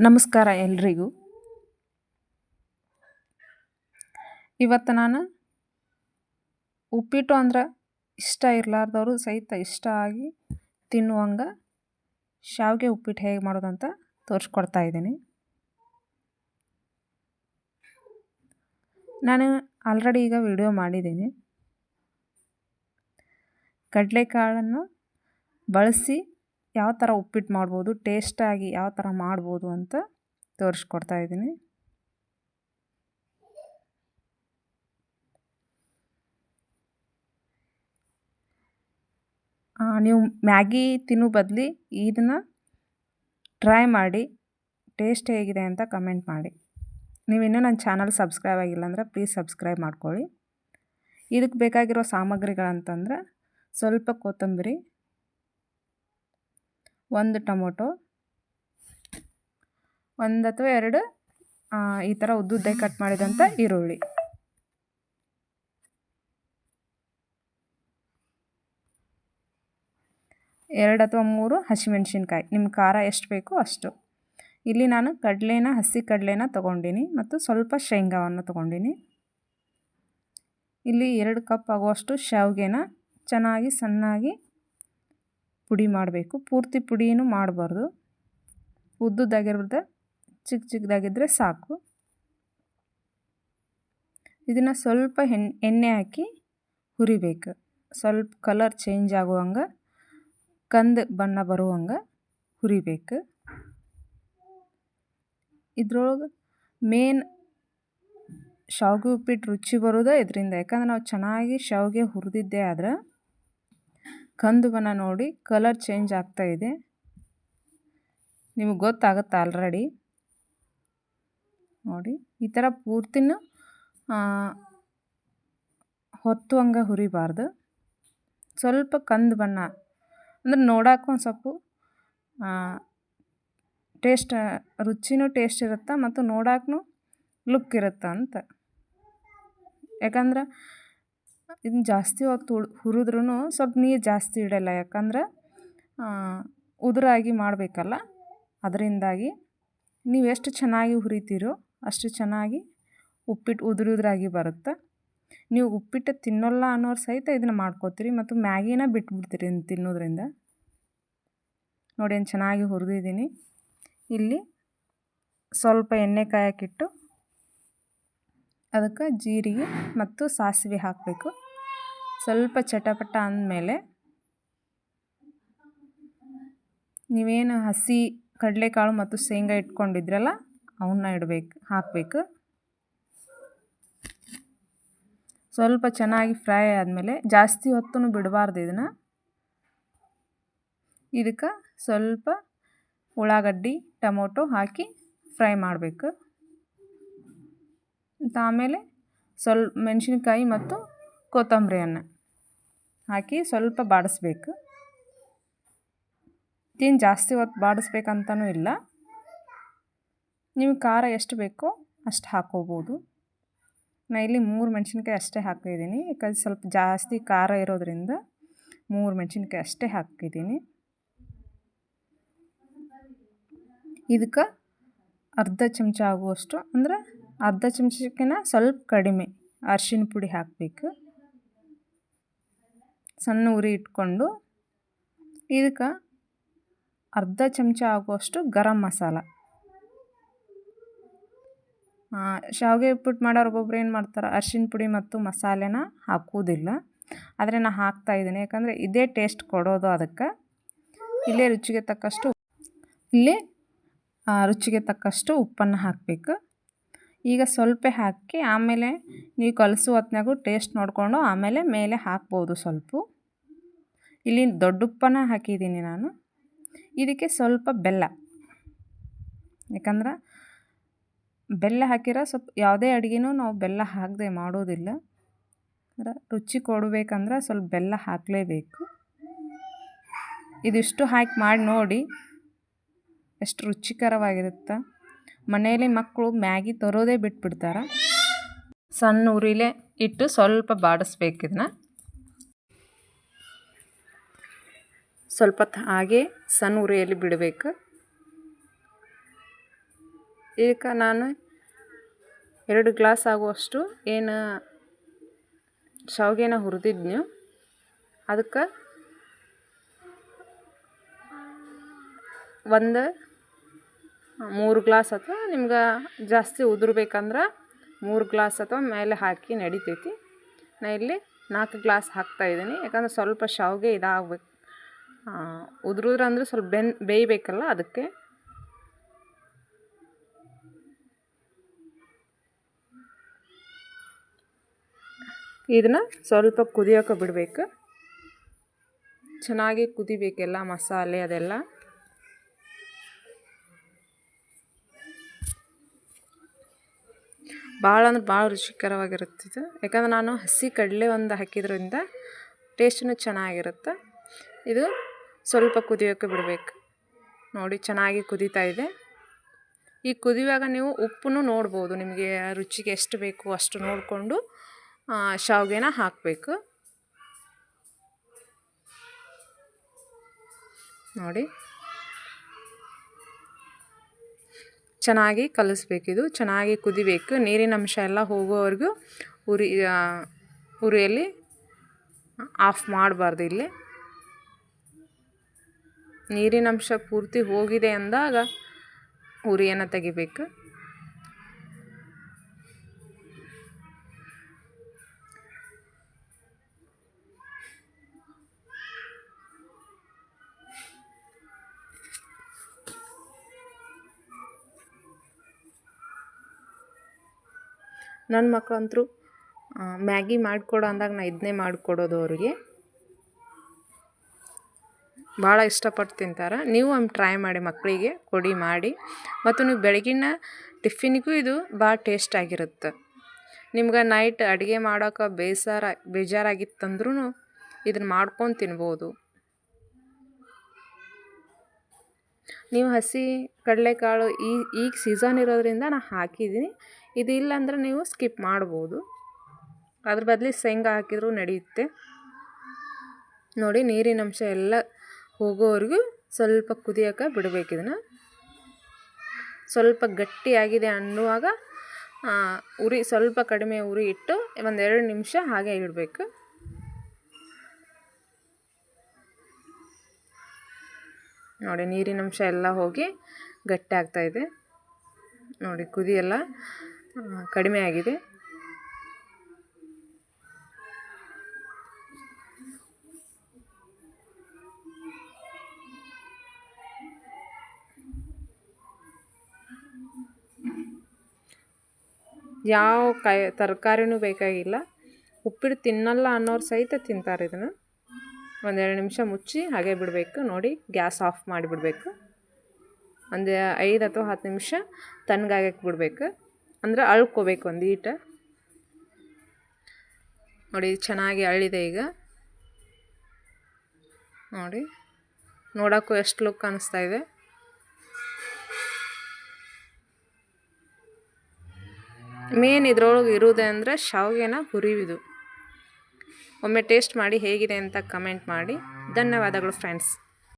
ನಮಸ್ಕಾರ ಎಲ್ರಿಗೂ. ಇವತ್ತು ನಾನು ಉಪ್ಪಿಟ್ಟು ಅಂದ್ರೆ ಇಷ್ಟ ಇರಲಾರ್ದವರು ಸಹಿತ ಇಷ್ಟ ಆಗಿ ತಿನ್ನುವಂಗೆ ಶಾವಿಗೆ ಉಪ್ಪಿಟ್ಟು ಹೇಗೆ ಮಾಡೋದಂತ ತೋರಿಸ್ಕೊಡ್ತಾ ಇದ್ದೀನಿ. ನಾನು ಆಲ್ರೆಡಿ ಈಗ ವಿಡಿಯೋ ಮಾಡಿದ್ದೀನಿ. ಕಡಲೆಕಾಳನ್ನು ಬಳಸಿ ಯಾವ ಥರ ಉಪ್ಪಿಟ್ಟು ಮಾಡ್ಬೋದು, ಟೇಸ್ಟಾಗಿ ಯಾವ ಥರ ಮಾಡ್ಬೋದು ಅಂತ ತೋರಿಸ್ಕೊಡ್ತಾ ಇದ್ದೀನಿ. ನೀವು ಮ್ಯಾಗಿ ತಿನ್ನೋ ಬದಲು ಇದನ್ನು ಟ್ರೈ ಮಾಡಿ, ಟೇಸ್ಟ್ ಹೇಗಿದೆ ಅಂತ ಕಮೆಂಟ್ ಮಾಡಿ. ನೀವು ಇನ್ನೂ ನನ್ನ ಚಾನಲ್ ಸಬ್ಸ್ಕ್ರೈಬ್ ಆಗಿಲ್ಲ ಅಂದರೆ ಪ್ಲೀಸ್ ಸಬ್ಸ್ಕ್ರೈಬ್ ಮಾಡ್ಕೊಳ್ಳಿ. ಇದಕ್ಕೆ ಬೇಕಾಗಿರೋ ಸಾಮಗ್ರಿಗಳಂತಂದ್ರೆ ಸ್ವಲ್ಪ ಕೊತ್ತಂಬರಿ, 1 ಟೊಮೊಟೊ, 1 ಅಥವಾ 2 ಈ ಥರ ಉದ್ದುದ್ದಾಗಿ ಕಟ್ ಮಾಡಿದಂಥ ಈರುಳ್ಳಿ, ಎರಡು ಅಥವಾ 3 ಹಸಿಮೆಣ್ಸಿನ್ಕಾಯಿ, ನಿಮ್ಮ ಖಾರ ಎಷ್ಟು ಬೇಕೋ ಅಷ್ಟು. ಇಲ್ಲಿ ನಾನು ಹಸಿ ಕಡಲೆನ ತೊಗೊಂಡಿನಿ ಮತ್ತು ಸ್ವಲ್ಪ ಶೇಂಗಾವನ್ನು ತೊಗೊಂಡಿನಿ. ಇಲ್ಲಿ 2 ಕಪ್ ಆಗುವಷ್ಟು ಶಾವಿಗೆನ ಚೆನ್ನಾಗಿ ಸಣ್ಣಾಗಿ ಪುಡಿ ಮಾಡಬೇಕು. ಪೂರ್ತಿ ಪುಡಿನೂ ಮಾಡಬಾರ್ದು, ಉದ್ದುದ್ದಾಗಿರ್ಬಾರ್ದು, ಚಿಕ್ಕದಾಗಿದ್ದರೆ ಸಾಕು. ಇದನ್ನು ಸ್ವಲ್ಪ ಎಣ್ಣೆ ಹಾಕಿ ಹುರಿಬೇಕು. ಸ್ವಲ್ಪ ಕಲರ್ ಚೇಂಜ್ ಆಗುವಂಗೆ, ಕಂದು ಬಣ್ಣ ಬರುವಂಗೆ ಹುರಿಬೇಕು. ಇದ್ರೊಳಗೆ ಮೇನ್ ಶಾವಿಗೆ ಉಪ್ಪಿಟ್ಟು ರುಚಿ ಬರೋದೇ ಇದರಿಂದ. ಯಾಕಂದ್ರೆ ನಾವು ಚೆನ್ನಾಗಿ ಶಾವಿಗೆ ಹುರಿದಿದ್ದೇ ಆದ್ರೆ ಕಂದು ಬಣ್ಣ ನೋಡಿ ಕಲರ್ ಚೇಂಜ್ ಆಗ್ತಾಯಿದೆ, ನಿಮಗೆ ಗೊತ್ತಾಗುತ್ತೆ ಆಲ್ರೆಡಿ ನೋಡಿ. ಈ ಥರ ಪೂರ್ತಿನೂ ಹೊತ್ತುವಂಗೆ ಹುರಿಬಾರ್ದು. ಸ್ವಲ್ಪ ಕಂದು ಬಣ್ಣ ಅಂದ್ರೆ ನೋಡೋಕೆ ಒಂದು ಸ್ವಲ್ಪ ರುಚಿನೂ ಟೇಸ್ಟ್ ಇರುತ್ತೆ ಮತ್ತು ನೋಡೋಕ್ಕೂ ಲುಕ್ ಇರುತ್ತೆ ಅಂತ. ಯಾಕಂದ್ರೆ ಇದನ್ನು ಜಾಸ್ತಿ ಹೊತ್ತು ಹುರಿದ್ರೂ ಸ್ವಲ್ಪ ನೀರು ಜಾಸ್ತಿ ಇಡಲ್ಲ, ಯಾಕಂದ್ರೆ ಉದುರಾಗಿ ಮಾಡಬೇಕಲ್ಲ. ಅದರಿಂದಾಗಿ ನೀವು ಎಷ್ಟು ಚೆನ್ನಾಗಿ ಹುರಿತೀರೋ ಅಷ್ಟು ಚೆನ್ನಾಗಿ ಉಪ್ಪಿಟ್ಟು ಉದುರಾಗಿ ಬರುತ್ತೆ. ನೀವು ಉಪ್ಪಿಟ್ಟು ತಿನ್ನೋಲ್ಲ ಅನ್ನೋರು ಸಹಿತ ಇದನ್ನು ಮಾಡ್ಕೋತೀರಿ ಮತ್ತು ಮ್ಯಾಗಿನ ಬಿಟ್ಬಿಡ್ತೀರಿ ತಿನ್ನೋದ್ರಿಂದ. ನೋಡಿ ಏನು ಚೆನ್ನಾಗಿ ಹುರಿದಿದ್ದೀನಿ. ಇಲ್ಲಿ ಸ್ವಲ್ಪ ಎಣ್ಣೆ ಕಾಯಕ್ಕಿಟ್ಟು ಅದಕ್ಕೆ ಜೀರಿಗೆ ಮತ್ತು ಸಾಸಿವೆ ಹಾಕಬೇಕು. ಸ್ವಲ್ಪ ಚಟಪಟ ಅಂದಮೇಲೆ ನೀವೇನು ಹಸಿ ಕಡಲೆಕಾಳು ಮತ್ತು ಶೇಂಗಾ ಇಟ್ಕೊಂಡಿದ್ರಲ್ಲ ಅವನ್ನ ಹಾಕಬೇಕು. ಸ್ವಲ್ಪ ಚೆನ್ನಾಗಿ ಫ್ರೈ ಆದಮೇಲೆ ಜಾಸ್ತಿ ಹೊತ್ತು ಬಿಡಬಾರ್ದು ಇದನ್ನು. ಇದಕ್ಕೆ ಸ್ವಲ್ಪ ಉಳ್ಳಾಗಡ್ಡಿ, ಟೊಮೊಟೊ ಹಾಕಿ ಫ್ರೈ ಮಾಡಬೇಕು. ಆಮೇಲೆ ಸ್ವಲ್ಪ ಮೆಣಸಿನ್ಕಾಯಿ ಮತ್ತು ಕೊತ್ತಂಬರಿಯನ್ನು ಹಾಕಿ ಸ್ವಲ್ಪ ಬಾಡಿಸ್ಬೇಕು. ಇದೇನು ಜಾಸ್ತಿ ಹೊತ್ತು ಬಾಡಿಸ್ಬೇಕಂತನೂ ಇಲ್ಲ, ನೀವು ಖಾರ ಎಷ್ಟು ಬೇಕೋ ಅಷ್ಟು ಹಾಕ್ಕೋಬೋದು. ನಾನು ಇಲ್ಲಿ 3 ಮೆಣಸಿನ್ಕಾಯಿ ಅಷ್ಟೇ ಹಾಕಿದ್ದೀನಿ, ಯಾಕಂದ್ರೆ ಸ್ವಲ್ಪ ಜಾಸ್ತಿ ಖಾರ ಇರೋದ್ರಿಂದ 3 ಮೆಣಸಿನ್ಕಾಯಿ ಅಷ್ಟೇ ಹಾಕಿದ್ದೀನಿ. ಇದಕ್ಕೆ ಅರ್ಧ ಚಮಚ ಆಗುವಷ್ಟು, ಅಂದ್ರೆ ಅರ್ಧ ಚಮಚಕ್ಕಿಂತ ಸ್ವಲ್ಪ ಕಡಿಮೆ ಅರಿಶಿನ ಪುಡಿ ಹಾಕಬೇಕು. ಸಣ್ಣ ಉರಿ ಇಟ್ಕೊಂಡು ಇದಕ್ಕೆ ಅರ್ಧ ಚಮಚ ಆಗುವಷ್ಟು ಗರಂ ಮಸಾಲ. ಶಾವಿಗೆ ಉಪ್ಪಿಟ್ಟು ಮಾಡೋರು ಒಬ್ಬೊಬ್ರು ಏನು ಮಾಡ್ತಾರೆ, ಅರಿಶಿನ ಪುಡಿ ಮತ್ತು ಮಸಾಲೆನ ಹಾಕುವುದಿಲ್ಲ. ಆದರೆ ನಾನು ಹಾಕ್ತಾಯಿದ್ದೀನಿ, ಯಾಕಂದರೆ ಇದೇ ಟೇಸ್ಟ್ ಕೊಡೋದು. ಅದಕ್ಕೆ ಇಲ್ಲೇ ರುಚಿಗೆ ತಕ್ಕಷ್ಟು ಉಪ್ಪನ್ನು ಹಾಕಬೇಕು. ಈಗ ಸ್ವಲ್ಪ ಹಾಕಿ ಆಮೇಲೆ ನೀವು ಕಲಸೋ ಹೊತ್ನಾಗೂ ಟೇಸ್ಟ್ ನೋಡಿಕೊಂಡು ಆಮೇಲೆ ಮೇಲೆ ಹಾಕ್ಬೋದು ಸ್ವಲ್ಪ. ಇಲ್ಲಿ ದೊಡ್ಡ ಉಪ್ಪನ್ನು ಹಾಕಿದ್ದೀನಿ ನಾನು. ಇದಕ್ಕೆ ಸ್ವಲ್ಪ ಬೆಲ್ಲ, ಯಾಕಂದ್ರೆ ಬೆಲ್ಲ ಹಾಕಿರೋ ಸ್ವಲ್ಪ ಯಾವುದೇ ಅಡುಗೆನೂ ನಾವು ಬೆಲ್ಲ ಹಾಕದೆ ಮಾಡೋದಿಲ್ಲ. ರುಚಿ ಕೊಡಬೇಕಂದ್ರೆ ಸ್ವಲ್ಪ ಬೆಲ್ಲ ಹಾಕಲೇಬೇಕು. ಇದಿಷ್ಟು ಹಾಕಿ ಮಾಡಿ ನೋಡಿ ಎಷ್ಟು ರುಚಿಕರವಾಗಿರುತ್ತೆ. ಮನೆಯಲ್ಲಿ ಮಕ್ಕಳು ಮ್ಯಾಗಿ ತರೋದೇ ಬಿಟ್ಬಿಡ್ತಾರೆ. ಸಣ್ಣ ಉರಿಲೇ ಇಟ್ಟು ಸ್ವಲ್ಪ ಬಾಡಿಸ್ಬೇಕು. ಇದನ್ನ ಸ್ವಲ್ಪ ಹಾಗೆ ಸಣ್ಣ ಉರಿಯಲ್ಲಿ ಬಿಡಬೇಕು. ಈಗ ನಾನು 2 ಗ್ಲಾಸ್ ಆಗುವಷ್ಟು ಏನು ಶಾವಿಗೆನ ಹುರಿದಿದ್ನೋ ಅದಕ್ಕೆ 3 ಗ್ಲಾಸ್ ಅಥವಾ ನಿಮ್ಗೆ ಜಾಸ್ತಿ ಉದುರ್ಬೇಕಂದ್ರೆ 3 ಗ್ಲಾಸ್ ಅಥವಾ ಮೇಲೆ ಹಾಕಿ ನಡಿತೈತಿ. ನಾ ಇಲ್ಲಿ 4 ಗ್ಲಾಸ್ ಹಾಕ್ತಾಯಿದ್ದೀನಿ, ಯಾಕಂದ್ರೆ ಸ್ವಲ್ಪ ಶಾವಿಗೆ ಇದಾಗಬೇಕು, ಉದುರುದ್ರಂದ್ರೆ ಸ್ವಲ್ಪ ಬೇಯಬೇಕಲ್ಲ ಅದಕ್ಕೆ. ಇದನ್ನು ಸ್ವಲ್ಪ ಕುದಿಯೋಕೆ ಬಿಡಬೇಕು, ಚೆನ್ನಾಗಿ ಕುದಿಬೇಕೆಲ್ಲ ಮಸಾಲೆ ಅದೆಲ್ಲ. ಭಾಳ ಅಂದ್ರೆ ಭಾಳ ರುಚಿಕರವಾಗಿರುತ್ತೆ ಇದು, ಯಾಕಂದ್ರೆ ನಾನು ಹಸಿ ಕಡಲೆ ಒಂದು ಹಾಕಿದ್ರಿಂದ ಟೇಸ್ಟೂ ಚೆನ್ನಾಗಿರುತ್ತೆ. ಇದು ಸ್ವಲ್ಪ ಕುದಿಯೋಕೆ ಬಿಡಬೇಕು. ನೋಡಿ ಚೆನ್ನಾಗಿ ಕುದೀತಾ ಇದೆ. ಈ ಕುದಿಯುವಾಗ ನೀವು ಉಪ್ಪನ್ನು ನೋಡ್ಬೋದು, ನಿಮಗೆ ರುಚಿಗೆ ಎಷ್ಟು ಬೇಕು ಅಷ್ಟು ನೋಡಿಕೊಂಡು ಶಾವಿಗೆನ ಹಾಕಬೇಕು. ನೋಡಿ ಚೆನ್ನಾಗಿ ಕಲಿಸ್ಬೇಕಿದು, ಚೆನ್ನಾಗಿ ಕುದಿಬೇಕು. ನೀರಿನ ಅಂಶ ಎಲ್ಲ ಹೋಗೋವರೆಗೂ ಉರಿಯಲ್ಲಿ ಆಫ್ ಮಾಡಬಾರ್ದು. ಇಲ್ಲಿ ನೀರಿನ ಅಂಶ ಪೂರ್ತಿ ಹೋಗಿದೆ ಅಂದಾಗ ಉರಿಯನ್ನು ತೆಗಿಬೇಕು. ನನ್ನ ಮಕ್ಕಳಂತರೂ ಮ್ಯಾಗಿ ಮಾಡಿಕೊಡು ಅಂದಾಗ ನಾನು ಇದನ್ನೇ ಮಾಡಿಕೊಡೋದು ಅವರಿಗೆ. ಭಾಳ ಇಷ್ಟಪಟ್ಟು ತಿಂತಾರೆ. ನೀವು ಒಮ್ಮೆ ಟ್ರೈ ಮಾಡಿ, ಮಕ್ಕಳಿಗೆ ಕೊಡಿ ಮಾಡಿ. ಮತ್ತು ನೀವು ಬೆಳಗಿನ ಟಿಫಿನಿಗೂ ಇದು ಭಾಳ ಟೇಸ್ಟ್ ಆಗಿರುತ್ತೆ. ನಿಮ್ಗೆ ನೈಟ್ ಅಡುಗೆ ಮಾಡೋಕೆ ಬೇಜಾರಾಗಿತ್ತಂದ್ರೂ ಇದನ್ನು ಮಾಡ್ಕೊಂಡು ತಿನ್ಬೋದು. ನೀವು ಹಸಿ ಕಡಲೆಕಾಳು ಈಗ ಸೀಸನ್ ಇರೋದ್ರಿಂದ ನಾನು ಹಾಕಿದ್ದೀನಿ, ಇದು ಇಲ್ಲಾಂದ್ರೆ ನೀವು ಸ್ಕಿಪ್ ಮಾಡ್ಬೋದು. ಅದ್ರ ಬದಲು ಶೇಂಗಾ ಹಾಕಿದರೂ ನಡೆಯುತ್ತೆ. ನೋಡಿ ನೀರಿನ ಅಂಶ ಎಲ್ಲ ಹೋಗೋವರೆಗೂ ಸ್ವಲ್ಪ ಕುದಿಯೋಕೆ ಬಿಡಬೇಕು. ಇದನ್ನು ಸ್ವಲ್ಪ ಗಟ್ಟಿಯಾಗಿದೆ ಅನ್ನುವಾಗ ಉರಿ ಸ್ವಲ್ಪ ಕಡಿಮೆ ಉರಿ ಇಟ್ಟು 1-2 ನಿಮಿಷ ಹಾಗೆ ಇಡಬೇಕು. ನೋಡಿ ನೀರಿನ ಅಂಶ ಎಲ್ಲ ಹೋಗಿ ಗಟ್ಟಿ ಆಗ್ತಾಯಿದೆ. ನೋಡಿ ಕುದಿ ಎಲ್ಲ ಕಡಿಮೆ ಆಗಿದೆ. ಯಾವ ತರಕಾರಿನೂ ಬೇಕಾಗಿಲ್ಲ, ಉಪ್ಪಿಟ್ಟು ತಿನ್ನಲ್ಲ ಅನ್ನೋರು ಸಹಿತ ತಿಂತಾರೆ ಇದನ್ನು. 1-2 ನಿಮಿಷ ಮುಚ್ಚಿ ಹಾಗೆ ಬಿಡಬೇಕು. ನೋಡಿ ಗ್ಯಾಸ್ ಆಫ್ ಮಾಡಿಬಿಡ್ಬೇಕು. ಒಂದು 5 ಅಥವಾ 10 ನಿಮಿಷ ತಣ್ಣಗಾಗಕ್ಕೆ ಬಿಡಬೇಕು, ಅಂದರೆ ಅಳ್ಕೋಬೇಕು ಒಂದು ಈಟ. ನೋಡಿ ಚೆನ್ನಾಗಿ ಅಳ್ಳಿದೆ ಈಗ. ನೋಡಿ ನೋಡೋಕ್ಕೂ ಎಷ್ಟು ಲುಕ್ ಅನ್ನಿಸ್ತಾ ಇದೆ. ಮೇನ್ ಇದ್ರೊಳಗೆ ಇರೋದೇ ಅಂದರೆ ಶಾವಿಗೆನ ಹುರಿಯೋದು. ಒಮ್ಮೆ ಟೇಸ್ಟ್ ಮಾಡಿ ಹೇಗಿದೆ ಅಂತ ಕಮೆಂಟ್ ಮಾಡಿ. ಧನ್ಯವಾದಗಳು ಫ್ರೆಂಡ್ಸ್.